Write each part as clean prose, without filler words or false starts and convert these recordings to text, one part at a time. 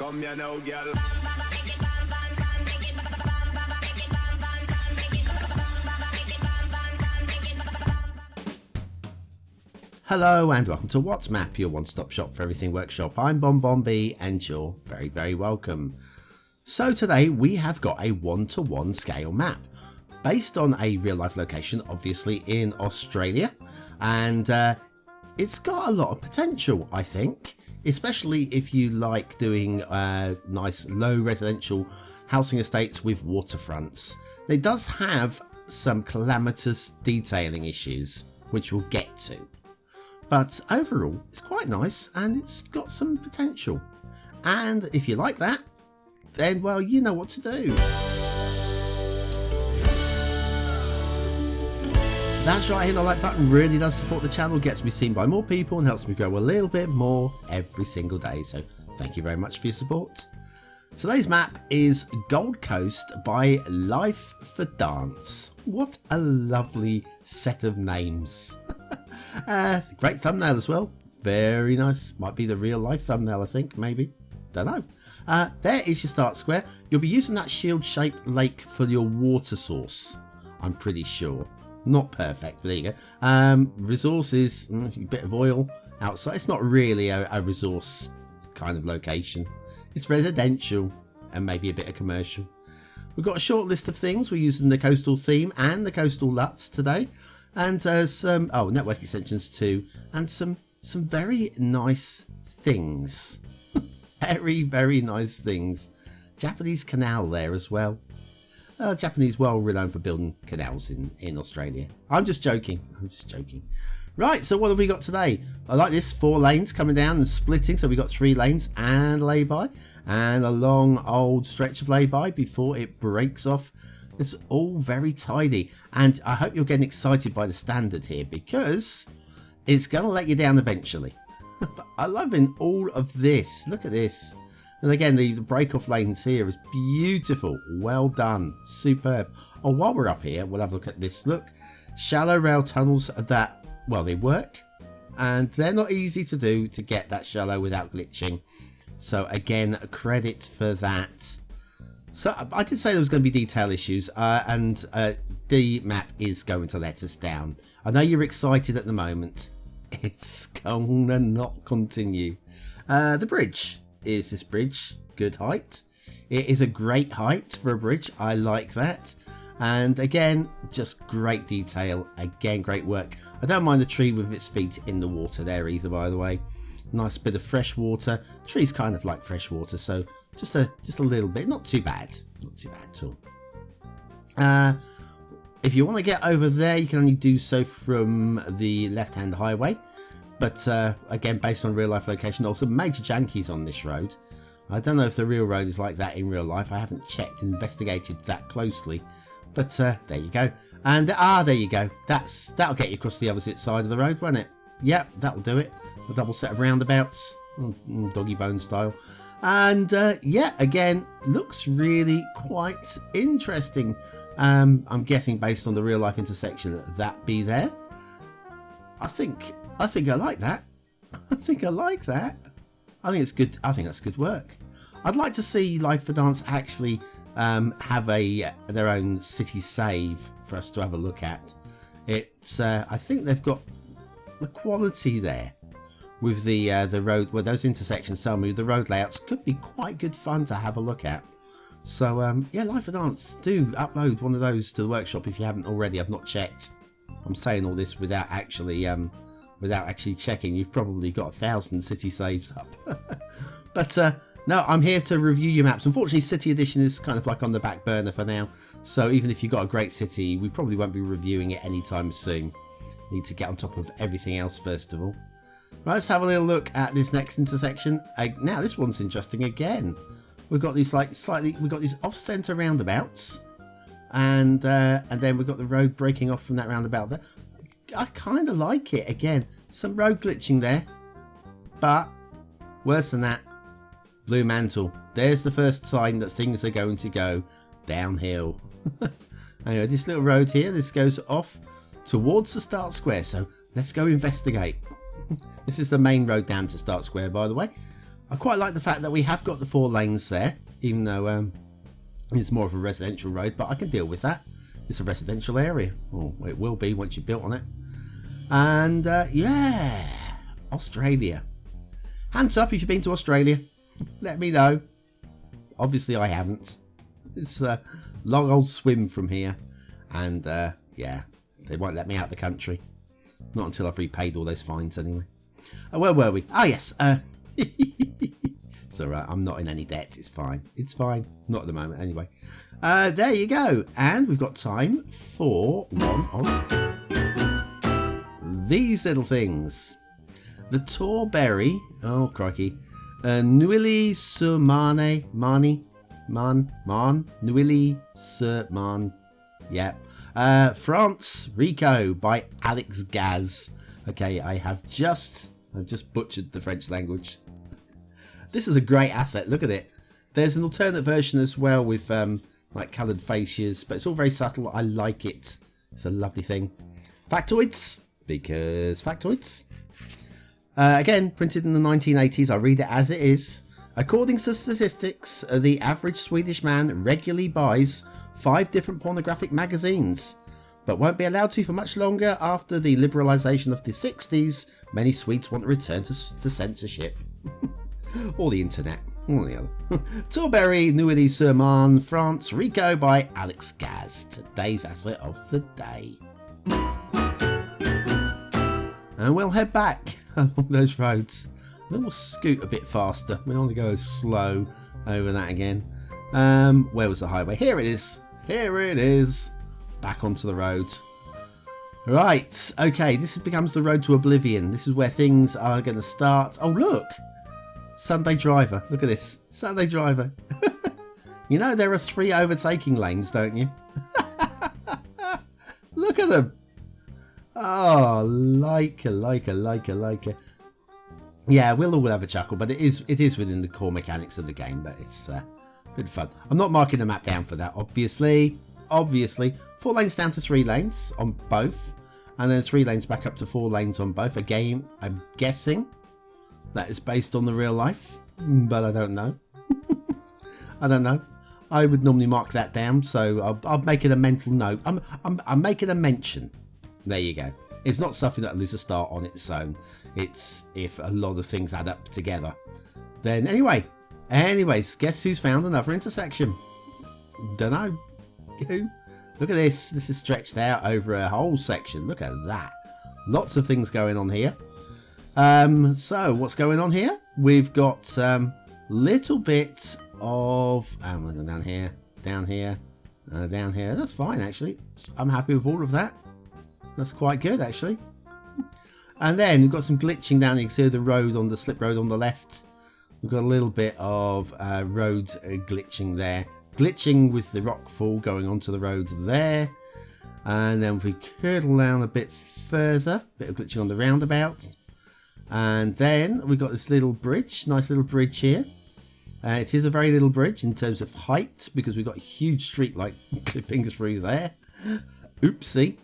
Come here now, girl. Hello and welcome to What's Map, your one-stop shop for everything workshop. I'm BonBonB and you're very, very welcome. So today we have got a one-to-one scale map based on a real-life location, obviously in Australia, and it's got a lot of potential, I think, especially if you like doing nice low residential housing estates with waterfronts. It does have some calamitous detailing issues, which we'll get to. But overall, it's quite nice and it's got some potential. And if you like that, then, well, you know what to do. That's right, hitting the like button really does support the channel, gets me seen by more people and helps me grow a little bit more every single day. So thank you very much for your support. Today's map is Gold Coast by lifefordance. What a lovely set of names. Great thumbnail as well. Very nice. Might be the real life thumbnail, I think. Maybe. Don't know. There is your start square. You'll be using that shield shaped lake for your water source, I'm pretty sure. Not perfect, but there you go. Resources, a bit of oil outside. It's not really a resource kind of location. It's residential and maybe a bit of commercial. We've got a short list of things. We're using the coastal theme and the coastal LUTs today. And some network extensions too, and some very nice things. Very, very nice things. Japanese canal there as well. Japanese well renowned for building canals in Australia. I'm just joking. Right, so what have we got today? I like this, 4 lanes coming down and splitting. So we've got 3 lanes and lay-by, and a long old stretch of lay-by before it breaks off. It's all very tidy, and I hope you're getting excited by the standard here because it's going to let you down eventually. But I'm loving all of this. Look at this. And again, the break-off lanes here is beautiful. Well done. Superb. Oh, while we're up here, we'll have a look at this. Look, shallow rail tunnels that, well, they work, and they're not easy to do to get that shallow without glitching. So again, credit for that. So I did say there was going to be detail issues, and the map is going to let us down. I know you're excited at the moment. It's gonna not continue. The bridge is this bridge. Good height. It is a great height for a bridge. I like that. And again, just great detail. Again, great work. I don't mind the tree with its feet in the water there either, by the way. Nice bit of fresh water. Trees kind of like fresh water, so just a little bit. Not too bad. Not too bad at all. If you want to get over there, you can only do so from the left-hand highway. But again, based on real-life location, also major jankies on this road. I don't know if the real road is like that in real life. I haven't checked and investigated that closely. But there you go. And there you go. That'll get you across the opposite side of the road, won't it? Yep, that'll do it. A double set of roundabouts, doggy bone style. And yeah, again, looks really quite interesting. I'm guessing based on the real life intersection that be there. I think I like that. I think I like that. I think it's good. I think that's good work. I'd like to see lifefordance actually have their own city save for us to have a look at. It's I think they've got the quality there with the road, where those intersections tell me the road layouts could be quite good fun to have a look at. So yeah, lifefordance, do upload one of those to the workshop if you haven't already. I've not checked. I'm saying all this without actually checking. You've probably got 1,000 city saves up. But no, I'm here to review your maps. Unfortunately, City Edition is kind of like on the back burner for now. So even if you've got a great city, we probably won't be reviewing it anytime soon. Need to get on top of everything else first of all. Right, let's have a little look at this next intersection. Now this one's interesting again. We've got these we've got these off-center roundabouts, and then we've got the road breaking off from that roundabout there. I kind of like it. Again, some road glitching there, but worse than that, blue mantle. There's the first sign that things are going to go downhill. Anyway, this little road here, this goes off towards the start square, so let's go investigate. This is the main road down to start square, by the way. I quite like the fact that we have got the 4 lanes there, even though it's more of a residential road, but I can deal with that. It's a residential area. Oh, it will be once you've built on it. And yeah, Australia. Hands up if you've been to Australia. Let me know. Obviously I haven't. It's a long old swim from here. And yeah, they won't let me out of the country. Not until I've repaid all those fines anyway. Where were we? Ah, yes. It's alright. I'm not in any debt. It's fine. It's fine. Not at the moment anyway. There you go. And we've got time for one of these little things. The Torberry. Oh, crikey. Neuilly-sur-Marne. Neuilly-sur-Marne. Yeah. France, RICO by Alexgazz. Okay, I've just butchered the French language. This is a great asset. Look at it. There's an alternate version as well with like coloured fascias, but it's all very subtle. I like it. It's a lovely thing. Factoids, because factoids. Again, printed in the 1980s. I read it as it is. According to statistics, the average Swedish man regularly buys 5 different pornographic magazines, but won't be allowed to for much longer after the liberalisation of the 60s. Many Swedes want to return to censorship. Or the internet. Or the other. Torberry, Neuilly-sur-Marne, France, RICO by Alexgazz. Today's asset of the day. And we'll head back along those roads. Then we'll scoot a bit faster. We don't want to go slow over that again. Where was the highway? Here it is. Here it is. Back onto the road. Right. Okay. This becomes the road to oblivion. This is where things are going to start. Oh, look. Sunday driver. Look at this. Sunday driver. You know there are 3 overtaking lanes, don't you? Look at them. Oh, like a. Yeah, we'll all have a chuckle, but it is within the core mechanics of the game, but it's a bit fun. I'm not marking the map down for that, obviously. 4 lanes down to 3 lanes on both, and then 3 lanes back up to 4 lanes on both. Again, I'm guessing that is based on the real life, but I don't know. I don't know. I would normally mark that down, so I'll make it a mental note. I'm making a mention. There you go. It's not something that'll lose a star on its own. It's if a lot of things add up together. Then anyways, guess who's found another intersection? Don't know. Who? Look at this. This is stretched out over a whole section. Look at that. Lots of things going on here. So what's going on here? We've got little bit of down here. Down here. That's fine actually. I'm happy with all of that. That's quite good actually. And then we've got some glitching down here. You can see the road on the slip road on the left. We've got a little bit of road glitching there. Glitching with the rock fall going onto the road there. And then if we curdle down a bit further, bit of glitching on the roundabout. And then we've got this little bridge, nice little bridge here. It is a very little bridge in terms of height because we've got a huge street light clipping through there. Oopsie.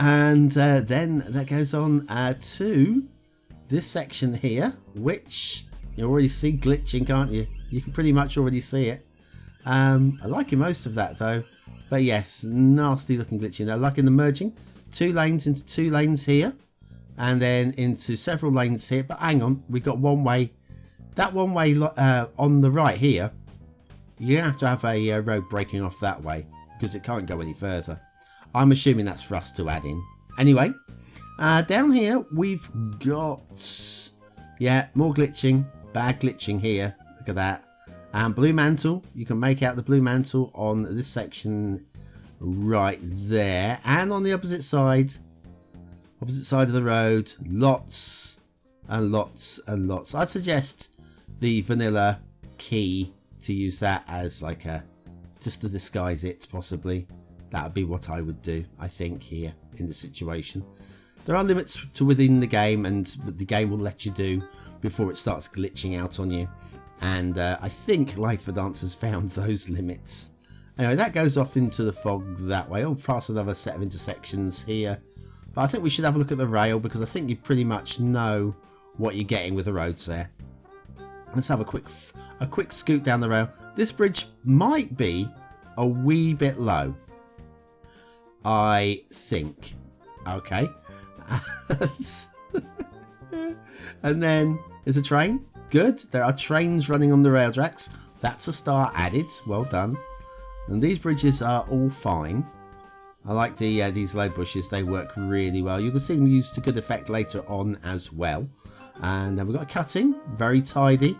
And then that goes on to this section here, which you already see glitching, can't you? You can pretty much already see it. I like most of that though. But yes, nasty looking glitching there. Like in the merging, 2 lanes into 2 lanes here. And then into several lanes here. But hang on, we've got one way. That one way on the right here, you're going to have a road breaking off that way. Because it can't go any further. I'm assuming that's for us to add in. Anyway, down here we've got, yeah, more glitching. Bad glitching here. Look at that. And blue mantle. You can make out the blue mantle on this section right there. And on the opposite side of the road, lots and lots and lots. I'd suggest the vanilla key to use that as like a, just to disguise it possibly. That would be what I would do, I think, here in the situation. There are limits to within the game, and the game will let you do before it starts glitching out on you. And I think lifefordance has found those limits. Anyway, that goes off into the fog that way. I'll pass another set of intersections here. But I think we should have a look at the rail, because I think you pretty much know what you're getting with the roads there. Let's have a quick scoot down the rail. This bridge might be a wee bit low, I think. Okay. And then there's a train. Good. There are trains running on the rail tracks. That's a star added. Well done. And these bridges are all fine. I like these low bushes. They work really well. You can see them used to good effect later on as well. And then we've got a cutting. Very tidy.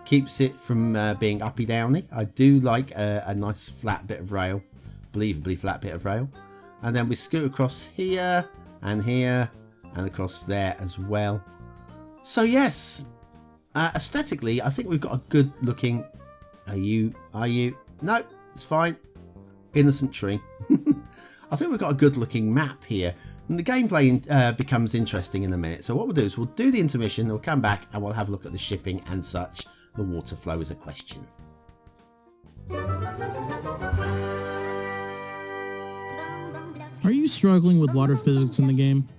Keeps it from being uppy downy. I do like a nice flat bit of rail. Believably flat bit of rail. And then we scoot across here and across there as well. So yes, aesthetically, I think we've got a good looking. Are you? No, it's fine. Innocent tree. I think we've got a good looking map here. And the gameplay becomes interesting in a minute. So what we'll do is we'll do the intermission, we'll come back and we'll have a look at the shipping and such. The water flow is a question. Are you struggling with water physics in the game?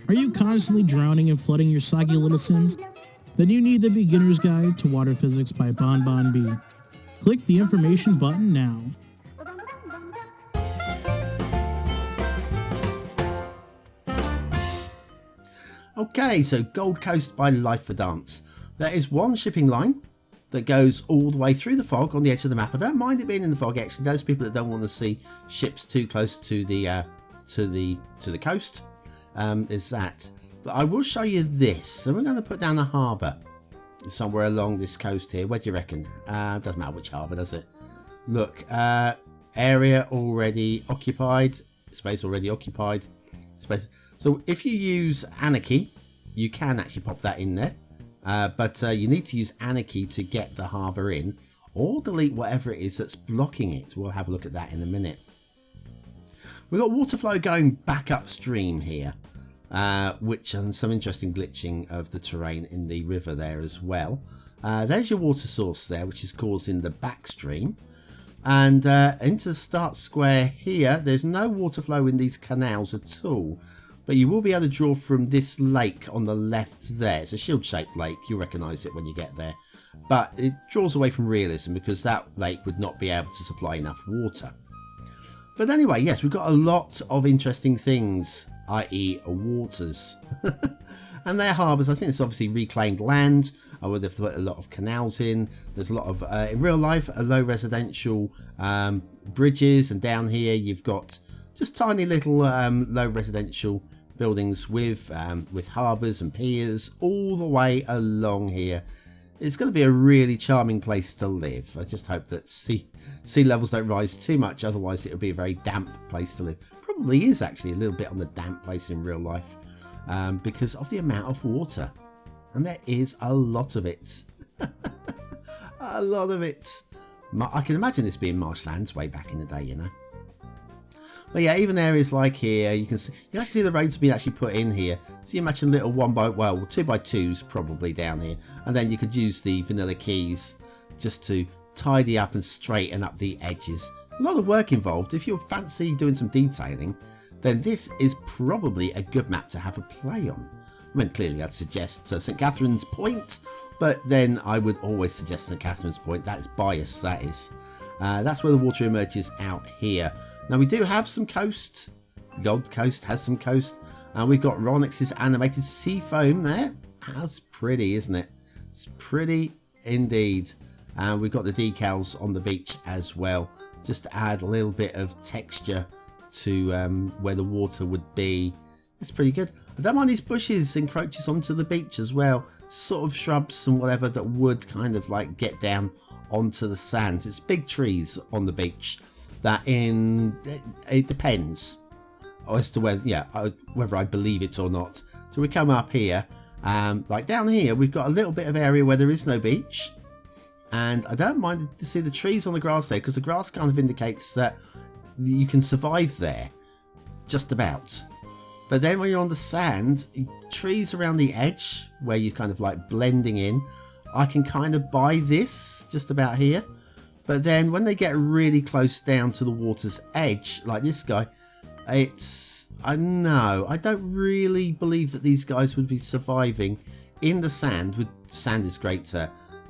Are you constantly drowning and flooding your soggy little sins? Then you need the Beginner's Guide to Water Physics by BonBonB. Click the information button now. Okay, so Gold Coast by Lifefordance. There is one shipping line that goes all the way through the fog on the edge of the map. I don't mind it being in the fog, actually. Those people that don't want to see ships too close to the coast, is that. But I will show you this. So we're going to put down a harbour somewhere along this coast here. Where do you reckon? Doesn't matter which harbour, does it? Look, area already occupied, space already occupied, space. So if you use Anarchy, you can actually pop that in there. But you need to use Anarchy to get the harbour in, or delete whatever it is that's blocking it. We'll have a look at that in a minute. We've got water flow going back upstream here, which and some interesting glitching of the terrain in the river there as well. There's your water source there, which is causing the backstream. And into the start square here, there's no water flow in these canals at all. But you will be able to draw from this lake on the left there. It's a shield-shaped lake. You'll recognise it when you get there. But it draws away from realism because that lake would not be able to supply enough water. But anyway, yes, we've got a lot of interesting things, i.e. waters. And their harbours, I think it's obviously reclaimed land. I would have put a lot of canals in. There's a lot of, in real life, low residential bridges. And down here you've got just tiny little low residential buildings with harbours and piers all the way along here. It's going to be a really charming place to live. I just hope that sea levels don't rise too much, otherwise it'll be a very damp place to live. Probably is actually a little bit on the damp place in real life because of the amount of water, and there is a lot of it. A lot of it. I can imagine this being marshlands way back in the day, you know. But yeah, even areas like here, you can actually see the roads being actually put in here. So you imagine little 2x2s probably down here. And then you could use the vanilla keys just to tidy up and straighten up the edges. A lot of work involved. If you fancy doing some detailing, then this is probably a good map to have a play on. I mean, clearly I'd suggest St. Catherine's Point, but then I would always suggest St. Catherine's Point. That is biased, that is. That's where the water emerges out here. Now we do have some coast. Gold Coast has some coast. And we've got Ronix's animated sea foam there. That's pretty, isn't it? It's pretty indeed. And we've got the decals on the beach as well, just to add a little bit of texture to where the water would be. It's pretty good. I don't mind these bushes encroaches onto the beach as well. Sort of shrubs and whatever that would kind of like get down onto the sand. It's big trees on the beach. It depends as to whether I believe it or not. So we come up here, like down here we've got a little bit of area where there is no beach, and I don't mind to see the trees on the grass there, because the grass kind of indicates that you can survive there just about. But then when you're on the sand, trees around the edge where you're kind of like blending in, I can kind of buy this just about here. But then when they get really close down to the water's edge, like this guy, I don't really believe that these guys would be surviving in the sand. Sand is great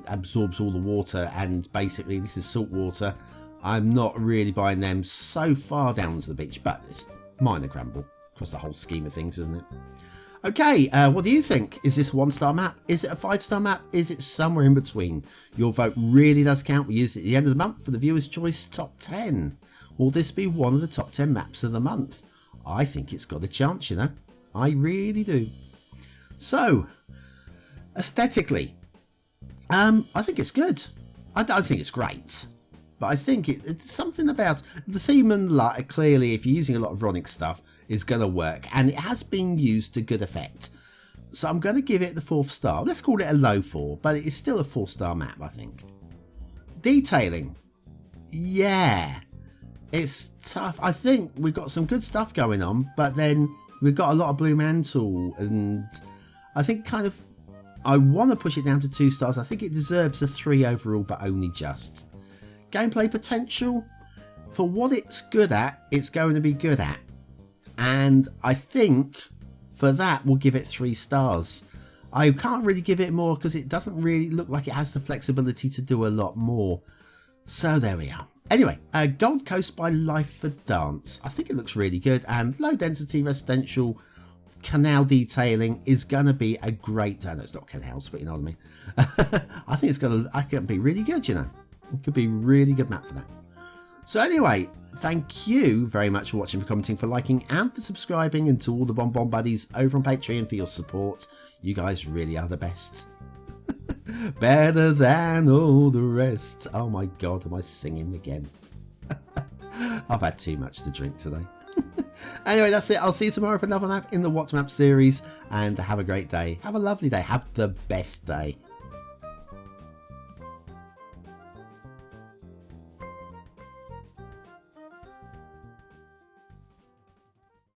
absorbs all the water, and basically this is salt water. I'm not really buying them so far down to the beach, but it's minor grumble across the whole scheme of things, isn't it? Okay, what do you think? Is this a 1-star map? Is it a 5-star map? Is it somewhere in between? Your vote really does count. We use it at the end of the month for the Viewer's Choice Top 10. Will this be one of the top 10 maps of the month? I think it's got a chance, you know. I really do. So, aesthetically, I think it's good. I don't think it's great. But I think it's something about the theme and light. Clearly, if you're using a lot of Ronic stuff, is going to work. And it has been used to good effect. So I'm going to give it the 4th star. Let's call it a low 4, but it is still a 4-star map, I think. Detailing. Yeah. It's tough. I think we've got some good stuff going on, but then we've got a lot of blue mantle. And I think kind of, I want to push it down to 2 stars. I think it deserves a 3 overall, but only just. Gameplay potential, for what it's good at, it's going to be good at. And I think for that, we'll give it 3 stars. I can't really give it more because it doesn't really look like it has the flexibility to do a lot more. So there we are. Anyway, Gold Coast by lifefordance. I think it looks really good, and low density residential canal detailing is going to be a great, no, it's not canals, but you know what I mean. I think it's going to be really good, you know. It could be a really good map for that. So anyway, thank you very much for watching, for commenting, for liking, and for subscribing, and to all the BonBon buddies over on Patreon for your support. You guys really are the best. Better than all the rest. Oh my god, am I singing again? I've had too much to drink today. Anyway, that's it. I'll see you tomorrow for another map in the What Map series, and have a great day. Have a lovely day. Have the best day.